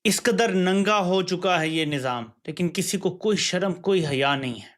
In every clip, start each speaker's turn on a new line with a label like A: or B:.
A: اس قدر ننگا ہو چکا ہے یہ نظام، لیکن کسی کو کوئی شرم کوئی حیا نہیں ہے۔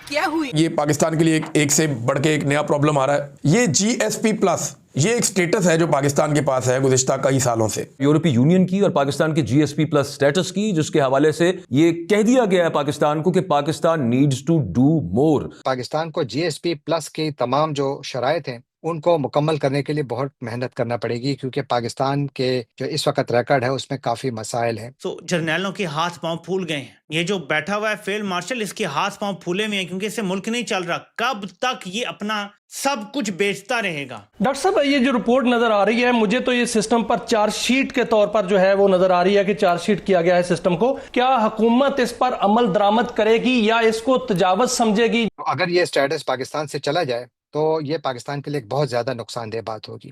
B: کیا ہوئی؟
C: یہ پاکستان کے لیے ایک سے بڑھ کے ایک نیا پرابلم آ رہا ہے۔ یہ جی ایس پی پلس، یہ ایک سٹیٹس ہے جو پاکستان کے پاس ہے گزشتہ کئی سالوں سے،
D: یورپی یونین کی اور پاکستان کے جی ایس پی پلس سٹیٹس کی، جس کے حوالے سے یہ کہہ دیا گیا ہے پاکستان کو کہ Pakistan needs to do more.
E: Pakistan کو جی ایس پی پلس کی تمام جو شرائط ہیں ان کو مکمل کرنے کے لیے بہت محنت کرنا پڑے گی، کیونکہ پاکستان کے جو اس وقت ریکارڈ ہے اس میں کافی مسائل ہیں۔
A: تو جرنیلوں کے ہاتھ پاؤں پھول گئے ہیں۔ یہ جو بیٹھا ہوا ہے فیلڈ مارشل، اس کے ہاتھ پاؤں پھولے ہوئے ہیں، کیونکہ اس سے ملک نہیں چل رہا۔ کب تک یہ اپنا سب کچھ بیچتا رہے گا؟
F: ڈاکٹر صاحب، یہ جو رپورٹ نظر آ رہی ہے، مجھے تو یہ سسٹم پر چارج شیٹ کے طور پر جو ہے وہ نظر آ رہی ہے کہ چارج شیٹ کیا گیا ہے سسٹم کو۔ کیا حکومت اس پر عمل درآمد کرے گی یا اس کو تجاوز سمجھے گی؟
E: اگر یہ سٹیٹس پاکستان سے چلا جائے تو یہ پاکستان کے لیے ایک بہت زیادہ نقصان دہ بات ہوگی۔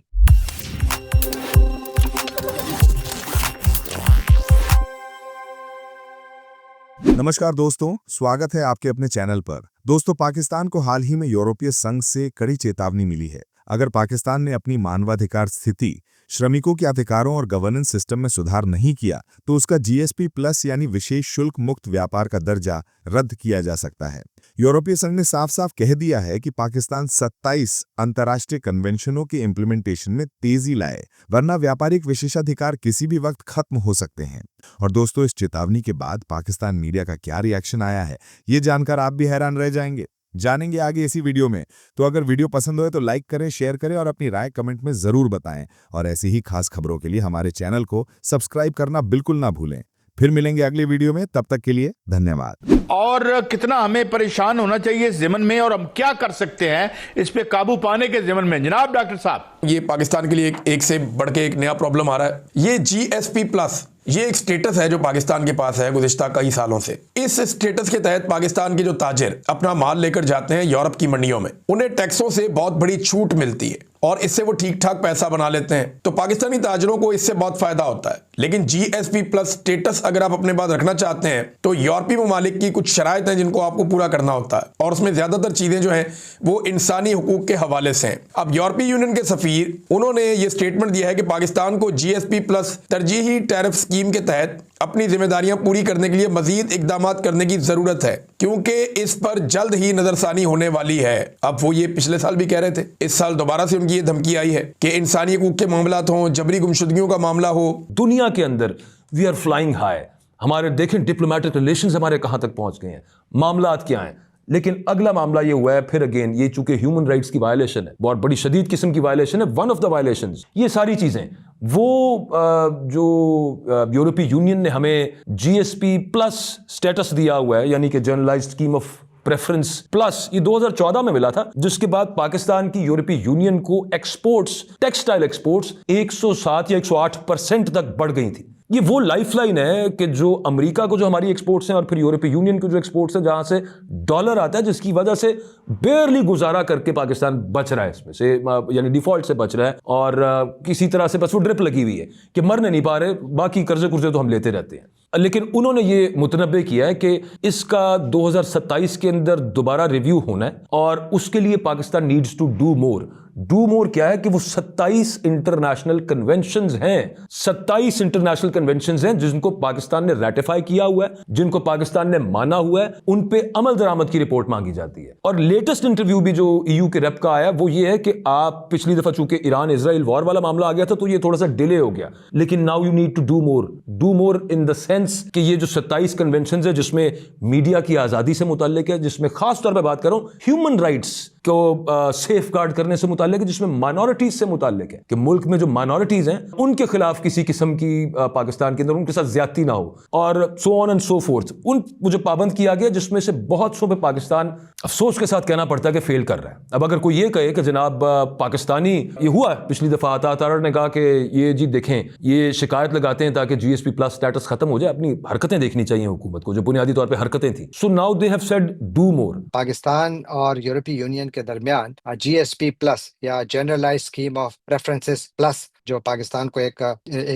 G: نمسکار دوستوں، سواگت ہے آپ کے اپنے چینل پر۔ دوستوں، پاکستان کو حال ہی میں یورپی سنگھ سے کڑی چیتاونی ملی ہے۔ اگر پاکستان نے اپنی مانوادھیکار استھتی، شرمکوں کے ادھیکاروں اور گورننس سسٹم میں سدھار نہیں کیا تو اس کا جی ایس پی پلس یعنی وشیش شلک مکت ویاپار کا درجہ رد کیا جا سکتا ہے۔ یورپی سنگھ نے صاف صاف کہہ دیا ہے کہ پاکستان 27 انترراشٹریہ کنونشنوں کی امپلیمنٹیشن میں تیزی لائے، ورنہ ویاپارک وشیشادھیکار کسی بھی وقت ختم ہو سکتے ہیں۔ اور دوستوں، اس چیتاونی کے بعد پاکستان میڈیا کا کیا ری ایکشن آیا ہے، یہ جان کر آپ بھی حیران رہ جائیں گے۔ جانیں گے آگے اسی ویڈیو میں۔ تو اگر ویڈیو پسند ہوئے تو لائک کریں، شیئر کریں اور اپنی رائے کمنٹ میں ضرور بتائیں، اور ایسی ہی خاص خبروں کے لیے ہمارے چینل کو سبسکرائب کرنا بالکل نہ بھولیں۔ پھر ملیں گے اگلی ویڈیو میں، تب تک کے لیے دھنیہ واد۔
H: اور کتنا ہمیں پریشان ہونا چاہیے اس ضمن میں، اور ہم کیا کر سکتے ہیں اس پہ قابو پانے کے ضمن میں، جناب ڈاکٹر صاحب؟
C: یہ پاکستان کے لیے ایک سے بڑھ کے ایک نیا پرابلم آ رہا ہے۔ یہ جی ایس پی پلس، یہ ایک سٹیٹس ہے جو پاکستان کے پاس ہے گزشتہ کئی سالوں سے۔ اس سٹیٹس کے تحت پاکستان کے جو تاجر اپنا مال لے کر جاتے ہیں یورپ کی منڈیوں میں، انہیں ٹیکسوں سے بہت بڑی چھوٹ ملتی ہے اور اس سے وہ ٹھیک ٹھاک پیسہ بنا لیتے ہیں۔ تو پاکستانی تاجروں کو اس سے بہت فائدہ ہوتا ہے۔ لیکن جی ایس پی پلس سٹیٹس اگر آپ اپنے پاس رکھنا چاہتے ہیں تو یورپی ممالک کی کچھ شرائط ہیں جن کو آپ کو پورا کرنا ہوتا ہے، اور اس میں زیادہ تر چیزیں جو ہیں وہ انسانی حقوق کے حوالے سے ہیں۔ اب یورپی یونین کے سفیر انہوں نے یہ سٹیٹمنٹ دیا ہے کہ پاکستان کو جی ایس پی پلس ترجیحی ٹیرف اسکیم کے تحت اپنی ذمہ داریاں پوری کرنے کے لیے مزید اقدامات کرنے کی ضرورت ہے، کیونکہ اس پر جلد ہی نظر ثانی ہونے والی ہے۔ اب وہ یہ پچھلے سال بھی کہہ رہے تھے، اس سال دوبارہ سے ان کی یہ دھمکی آئی ہے کہ انسانی حقوق کے معاملات ہوں، جبری گمشدگیوں کا معاملہ ہو۔
D: دنیا کے اندر وی آر فلائنگ ہائی، ہمارے دیکھیں ڈپلومیٹک ریلیشنز ہمارے کہاں تک پہنچ گئے ہیں، معاملات کیا ہیں۔ لیکن اگلا معاملہ یہ ہوا ہے پھر اگین، یہ چونکہ ہیومن رائٹس کی وائلیشن ہے، بہت بڑی شدید قسم کی وائلیشن ہے، ون آف دا وائلیشنز۔ یہ ساری چیزیں وہ جو یورپی یونین نے ہمیں G S P plus status دیا ہوا ہے، یعنی کہ generalised scheme of preference plus, یہ 2014 میں ملا تھا، جس کے بعد پاکستان کی یورپی یونین کو ایکسپورٹس، ٹیکسٹائل ایکسپورٹس 107 یا 108% تک بڑھ گئی تھی۔ یہ وہ لائف لائن ہے کہ جو امریکہ کو جو ہماری ایکسپورٹس ہیں اور پھر یورپی یونین کو جو ایکسپورٹس ہیں، جہاں سے ڈالر آتا ہے، جس کی وجہ سے بیئرلی گزارا کر کے پاکستان بچ رہا ہے، اس میں سے یعنی ڈیفالٹ سے بچ رہا ہے، اور کسی طرح سے بس وہ ڈرپ لگی ہوئی ہے کہ مرنے نہیں پا رہے، باقی قرضے تو ہم لیتے رہتے ہیں۔ لیکن انہوں نے یہ متنبع کیا ہے کہ اس کا 2027 کے اندر دوبارہ ریویو ہونا ہے، اور اس کے لیے Pakistan needs to do more. Do more کیا ہے کہ وہ 27 انٹرنیشنل کنونشنز ہیں، 27 انٹرنیشنل کنونشنز ہیں جن کو پاکستان نے ریٹیفائی کیا ہوا ہے، جن کو پاکستان نے مانا ہوا ہے، ان پہ عمل درآمد کی رپورٹ مانگی جاتی ہے۔ اور لیٹسٹ انٹرویو بھی جو ای یو کے ریپ کا آیا وہ یہ ہے کہ آپ پچھلی دفعہ چونکہ ایران اسرائیل وار والا معاملہ آ گیا تھا تو یہ تھوڑا سا ڈیلے ہو گیا، لیکن now you need to do more in the sense کہ یہ جو 27 کنونشنز ہیں جس میں میڈیا کی آزادی سے متعلق ہے، جس میں خاص طور پہ بات کروں ہیومن رائٹس کو سیف گارڈ کرنے سے متعلق ہے، جس میں مائنورٹیز سے متعلق ہے کہ ملک میں جو مائنورٹیز ہیں ان کے خلاف کسی قسم کی پاکستان کے اندر ان کے ساتھ زیادتی نہ ہو، اور سو آن اینڈ سو فورتھ، ان مجھے پابند کیا گیا، جس میں سے بہت سو پہ پاکستان افسوس کے ساتھ کہنا پڑتا ہے کہ فیل کر رہا ہے۔ اب اگر کوئی یہ کہے کہ جناب پاکستانی، یہ ہوا ہے پچھلی دفعہ عطا تارڑ نے کہا کہ یہ جی دیکھیں یہ شکایت لگاتے ہیں تاکہ جی ایس پی پلس سٹیٹس ختم ہو جائے، اپنی حرکتیں دیکھنی چاہیے حکومت کو، جو بنیادی طور پہ حرکتیں تھیں۔ So now they have said do more.
E: Pakistan اور یورپی یونین کے درمیان جی ایس پی پلس یا generalise scheme of preferences plus جو پاکستان کو ایک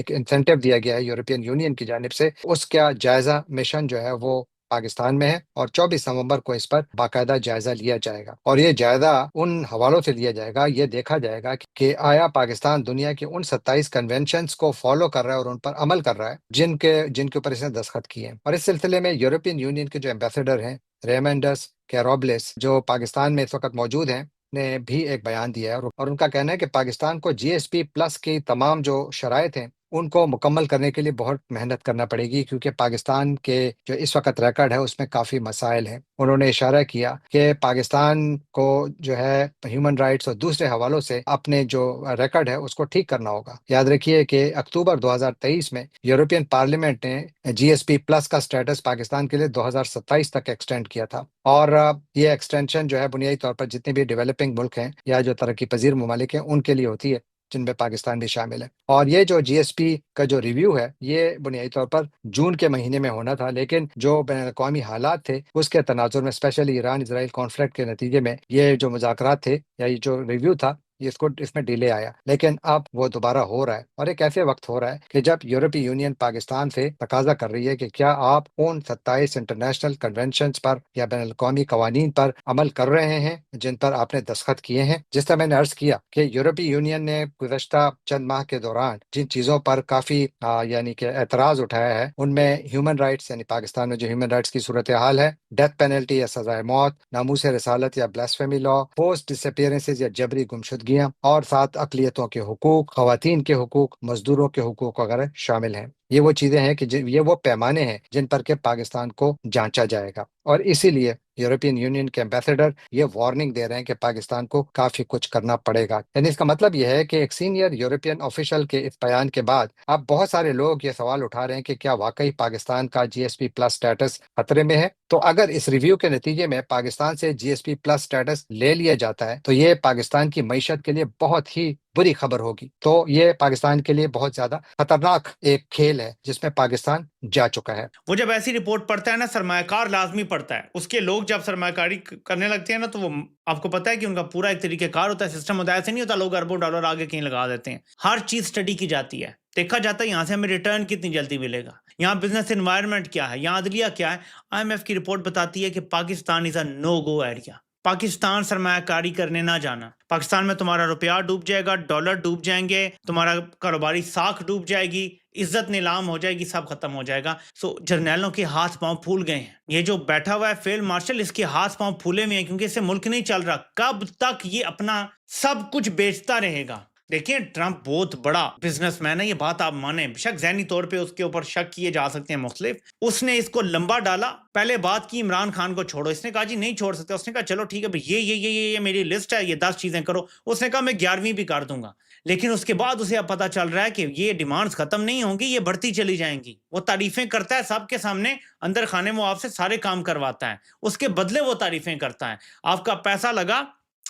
E: انسینٹیو دیا گیا ہے یورپین یونین کی جانب سے، اس کا جائزہ مشن جو ہے وہ پاکستان میں ہے اور 24 نومبر کو اس پر باقاعدہ جائزہ لیا جائے گا، اور یہ جائزہ ان حوالوں سے لیا جائے گا، یہ دیکھا جائے گا کہ آیا پاکستان دنیا کے ان 27 کنونشنز کو فالو کر رہا ہے اور ان پر عمل کر رہا ہے جن کے اوپر اس نے دستخط کیے ہیں۔ اور اس سلسلے میں یورپین یونین کے جو ایمبیسڈر ہیں ریمنڈس کیروبلس، جو پاکستان میں اس وقت موجود ہیں، نے بھی ایک بیان دیا ہے، اور ان کا کہنا ہے کہ پاکستان کو GSP+ کی تمام جو شرائط ہیں ان کو مکمل کرنے کے لیے بہت محنت کرنا پڑے گی، کیونکہ پاکستان کے جو اس وقت ریکارڈ ہے اس میں کافی مسائل ہیں۔ انہوں نے اشارہ کیا کہ پاکستان کو جو ہے ہیومن رائٹس اور دوسرے حوالوں سے اپنے جو ریکارڈ ہے اس کو ٹھیک کرنا ہوگا۔ یاد رکھیے کہ اکتوبر 2023 میں یورپین پارلیمنٹ نے GSP+ کا سٹیٹس پاکستان کے لیے 2027 تک ایکسٹینڈ کیا تھا، اور یہ ایکسٹینشن جو ہے بنیادی طور پر جتنے بھی ڈیولپنگ ملک ہیں یا جو ترقی پذیر ممالک ہیں ان کے لیے ہوتی ہے، جن میں پاکستان بھی شامل ہے۔ اور یہ جو GSP کا جو ریویو ہے یہ بنیادی طور پر جون کے مہینے میں ہونا تھا، لیکن جو بین الاقوامی حالات تھے اس کے تناظر میں، اسپیشلی ایران اسرائیل کانفلکٹ کے نتیجے میں، یہ جو مذاکرات تھے یا یہ جو ریویو تھا اس میں ڈیلے آیا، لیکن اب وہ دوبارہ ہو رہا ہے، اور ایک ایسے وقت ہو رہا ہے کہ جب یورپی یونین پاکستان سے تقاضا کر رہی ہے کہ کیا آپ ان 27 انٹرنیشنل کنونشنز پر یا بین الاقوامی قوانین پر عمل کر رہے ہیں جن پر آپ نے دستخط کیے ہیں۔ جس طرح میں نے عرض کیا کہ یورپی یونین نے گزشتہ چند ماہ کے دوران جن چیزوں پر کافی یعنی کہ اعتراض اٹھایا ہے، ان میں ہیومن رائٹس، یعنی پاکستان میں جو ہیومن رائٹس کی صورتحال ہے، ڈیتھ پینلٹی یا سزائے موت، ناموس رسالت یا بلاسفیمی لا، فورسڈ ڈس اپیئرنسز یا جبری گمشدگیاں، اور ساتھ اقلیتوں کے حقوق، خواتین کے حقوق، مزدوروں کے حقوق وغیرہ شامل ہیں۔ یہ وہ چیزیں ہیں کہ یہ وہ پیمانے ہیں جن پر کہ پاکستان کو جانچا جائے گا، اور اسی لیے یورپین یونین کے ایمبیسڈر یہ وارننگ دے رہے ہیں کہ پاکستان کو کافی کچھ کرنا پڑے گا۔ یعنی اس کا مطلب یہ ہے کہ ایک سینئر یورپین آفیشل کے اس بیان کے بعد اب بہت سارے لوگ یہ سوال اٹھا رہے ہیں کہ کیا واقعی پاکستان کا GSP+ سٹیٹس خطرے میں ہے؟ تو اگر اس ریویو کے نتیجے میں پاکستان سے GSP+ سٹیٹس لے لیا جاتا ہے تو یہ پاکستان کی معیشت کے لیے بہت ہی بری خبر ہوگی، تو یہ پاکستان کے لیے بہت زیادہ خطرناک ایک کھیل ہے جس میں پاکستان جا چکا ہے۔
A: وہ جب ایسی رپورٹ پڑھتا ہے نا، سرمایہ کار لازمی پڑھتا ہے، اس کے لوگ جب سرمایہ کاری کرنے لگتے ہیں نا تو وہ آپ کو پتا ہے کہ ان کا پورا ایک طریقہ کار ہوتا ہے، سسٹم ہوتا ہے، ایسے نہیں ہوتا لوگ اربوں ڈالر آگے کہیں لگا دیتے ہیں۔ ہر چیز سٹڈی کی جاتی ہے، دیکھا جاتا ہے یہاں سے ہمیں ریٹرن کتنی جلدی ملے گا، یہاں بزنس انوائرمنٹ کیا ہے، یہاں عدلیہ کیا ہے۔ IMF کی رپورٹ بتاتی ہے کہ پاکستان از اے نو گو ایریا، پاکستان سرمایہ کاری کرنے نہ جانا۔ پاکستان میں تمہارا روپیہ ڈوب جائے گا، ڈالر ڈوب جائیں گے، تمہارا کاروباری ساکھ ڈوب جائے گی، عزت نیلام ہو جائے گی، سب ختم ہو جائے گا۔ جرنیلوں کے ہاتھ پاؤں پھول گئے ہیں۔ یہ جو بیٹھا ہوا ہے فیلڈ مارشل، اس کے ہاتھ پاؤں پھولے ہوئے ہیں کیونکہ اس سے ملک نہیں چل رہا۔ کب تک یہ اپنا سب کچھ بیچتا رہے گا؟ دیکھیں ٹرمپ بہت بڑا بزنس مین ہے، یہ بات آپ مانیں، بشک ذہنی طور پہ اس کے اوپر شک کیے جا سکتے ہیں مختلف۔ اس نے اس کو لمبا ڈالا، پہلے بات کی عمران خان کو چھوڑو، اس نے کہا جی نہیں چھوڑ سکتے، اس نے کہا چلو ٹھیک ہے یہ میری لسٹ ہے، یہ 10 چیزیں کرو، اس نے کہا میں 11ویں بھی کر دوں گا، لیکن اس کے بعد اسے اب پتا چل رہا ہے کہ یہ ڈیمانڈز ختم نہیں ہوں گی، یہ بڑھتی چلی جائیں گی۔ وہ تعریفیں کرتا ہے سب کے سامنے، اندر خانے وہ آپ سے سارے کام کرواتا ہے، اس کے بدلے وہ تعریفیں کرتا ہے، آپ کا پیسہ لگا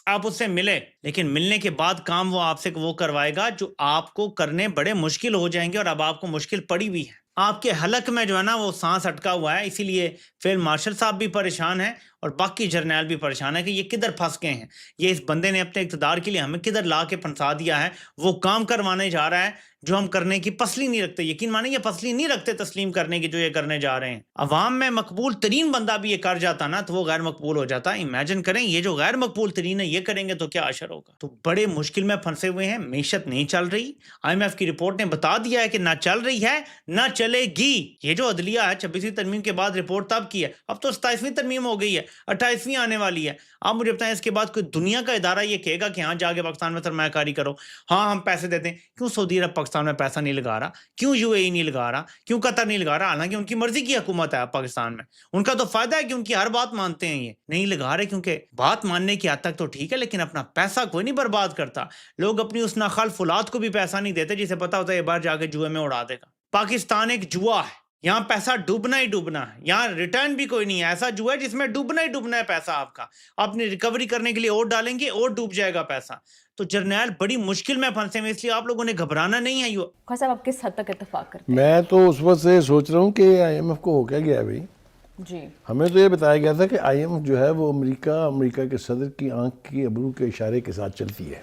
A: آپ اس سے ملے، لیکن ملنے کے بعد کام وہ آپ سے وہ کروائے گا جو آپ کو کرنے بڑے مشکل ہو جائیں گے، اور اب آپ کو مشکل پڑی بھی ہے۔ آپ کے حلق میں جو ہے نا وہ سانس اٹکا ہوا ہے، اسی لیے فیلڈ مارشل صاحب بھی پریشان ہیں اور باقی جرنیل بھی پریشان ہے کہ یہ کدھر پھنس گئے ہیں، یہ اس بندے نے اپنے اقتدار کے لیے ہمیں کدھر لا کے پھنسا دیا ہے۔ وہ کام کروانے جا رہا ہے جو ہم کرنے کی پسلی نہیں رکھتے، یقین مانیں یہ پسلی نہیں رکھتے تسلیم کرنے کی جو یہ کرنے جا رہے ہیں۔ عوام میں مقبول ترین بندہ بھی یہ کر جاتا نا تو وہ غیر مقبول ہو جاتا۔ امیجن کریں یہ جو غیر مقبول ترین ہے یہ کریں گے تو کیا اشر ہوگا۔ تو بڑے مشکل میں پھنسے ہوئے ہیں، معیشت نہیں چل رہی۔ IMF کی رپورٹ نے بتا دیا ہے کہ نہ چل رہی ہے نہ چلے گی۔ یہ جو عدلیہ ہے 26ویں ترمیم کے بعد رپورٹ تب کی ہے، اب تو 27ویں ترمیم ہو گئی ہے، 28ویں آنے والی ہے۔ آپ مجھے بتائیں اس کے بعد کوئی دنیا کا ادارہ یہ کہے گا کہ ہاں جا کے پاکستان میں سرمایہ کاری کرو، ہاں ہم پیسے دیتے ہیں؟ کیوں سعودی عرب پاکستان میں پیسہ نہیں لگا رہا؟ کیوں UAE نہیں لگا رہا؟ کیوں قطر نہیں لگا رہا؟ حالانکہ ان کی مرضی کی حکومت ہے پاکستان میں، ان کا تو فائدہ ہے کہ ان کی ہر بات مانتے ہیں، یہ نہیں لگا رہے کیونکہ بات ماننے کی حد تک تو ٹھیک ہے، لیکن اپنا پیسہ کوئی نہیں برباد کرتا۔ لوگ اپنی اس ناخلف اولاد کو بھی پیسہ نہیں دیتے جسے پتا ہوتا ہے یہ باہر جا کے جوئے میں اڑا دے گا۔ پاکستان ایک جوا ہے، یہاں پیسہ ڈوبنا ہی ڈوبنا ہے، یہاں ریٹرن بھی کوئی نہیں ہے، ایسا جو ہے جس میں ڈوبنا ہی ڈوبنا ہے پیسہ آپ کا، اپنی ریکوری کرنے کے لیے اور ڈالیں گے اور ڈوب جائے گا پیسہ۔ تو جرنیل بڑی مشکل میں پھنسے ہوئے، اس لیے آپ لوگوں نے گھبرانا نہیں ہے۔
B: خواجہ صاحب آپ کس حد تک اتفاق کرتے ہیں؟
I: میں تو اس وقت سے سوچ رہا ہوں کہ IMF کو ہو کیا گیا بھائی؟
B: جی
I: ہمیں تو یہ بتایا گیا تھا کہ IMF جو ہے وہ امریکہ کے صدر کی آنکھ کی ابرو کے اشارے کے ساتھ چلتی ہے۔